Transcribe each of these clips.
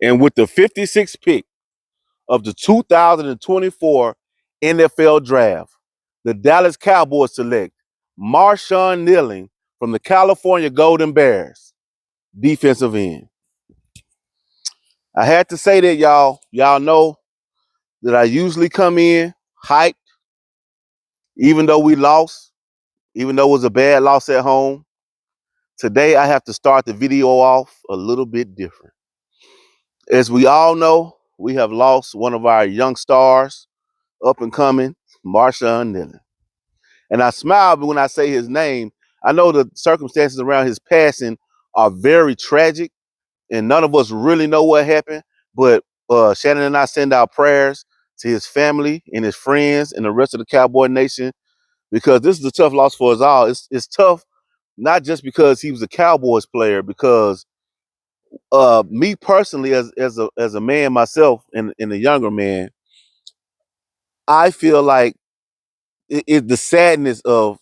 And with the 56th pick of the 2024 NFL Draft, the Dallas Cowboys select Marshawn Kneeland from the California Golden Bears, defensive end. I had to say that, y'all. Y'all know that I usually come in hyped, even though we lost, even though it was a bad loss at home. Today, I have to start the video off a little bit different. As we all know, we have lost one of our young stars, up and coming, Marshawn Kneeland. And I smile when I say his name. I know the circumstances around his passing are very tragic, and none of us really know what happened. But Shannon and I send our prayers to his family and his friends and the rest of the Cowboy Nation, because this is a tough loss for us all. It's tough, not just because he was a Cowboys player, because me personally, as a man myself and a younger man, I feel like the sadness of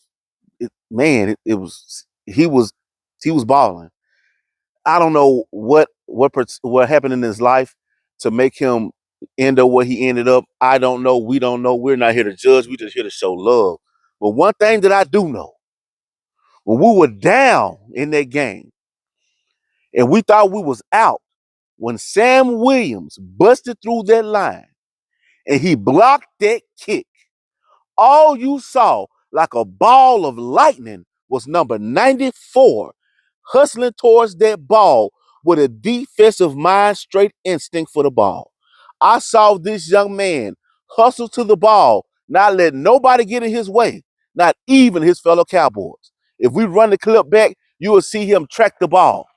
it, man. It was he was balling. I don't know what happened in his life to make him end up where he ended up. I don't know. We don't know. We're not here to judge. We just here to show love. But one thing that I do know, when we were down in that game and we thought we was out, when Sam Williams busted through that line and he blocked that kick, all you saw like a ball of lightning was number 94 hustling towards that ball with a defensive mind, straight instinct for the ball. I saw this young man hustle to the ball, not letting nobody get in his way, not even his fellow Cowboys. If we run the clip back, you will see him track the ball.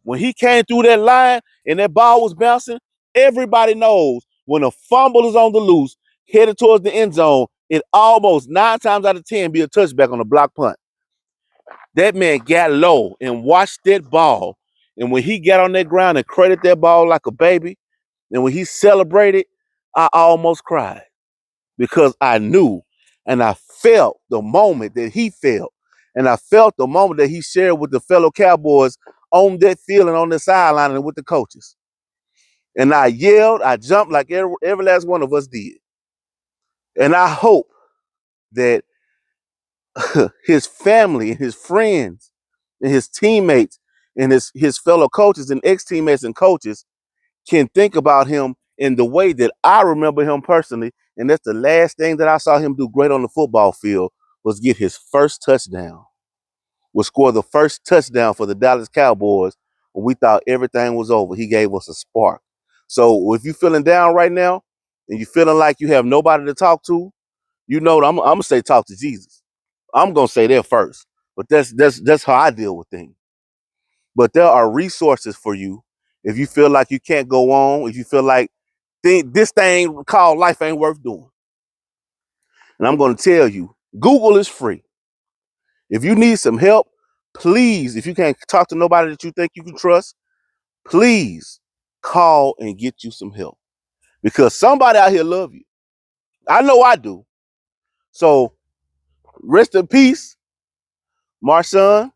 When he came through that line and that ball was bouncing, everybody knows when a fumble is on the loose, headed towards the end zone, it almost 9 times out of 10 be a touchback on a block punt. That man got low and watched that ball. And when he got on that ground and cradled that ball like a baby, and when he celebrated, I almost cried, because I knew and I felt the moment that he felt. And I felt the moment that he shared with the fellow Cowboys on that field and on the sideline and with the coaches. And I yelled, I jumped like every last one of us did. And I hope that his family and his friends and his teammates and his fellow coaches and ex-teammates and coaches can think about him in the way that I remember him personally. And that's the last thing that I saw him do great on the football field, was get his first touchdown, was score the first touchdown for the Dallas Cowboys when we thought everything was over. He gave us a spark. So if you're feeling down right now and you're feeling like you have nobody to talk to, you know, I'm gonna say talk to Jesus. I'm gonna say that first. But that's how I deal with things. But there are resources for you if you feel like you can't go on, if you feel like this thing called life ain't worth doing. And I'm going to tell you, Google is free. If you need some help, please, if you can't talk to nobody that you think you can trust, please call and get you some help, because somebody out here love you. I know I do. So rest in peace, Marshawn.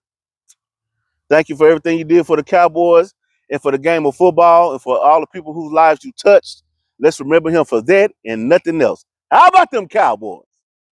Thank you for everything you did for the Cowboys and for the game of football and for all the people whose lives you touched. Let's remember him for that and nothing else. How about them Cowboys?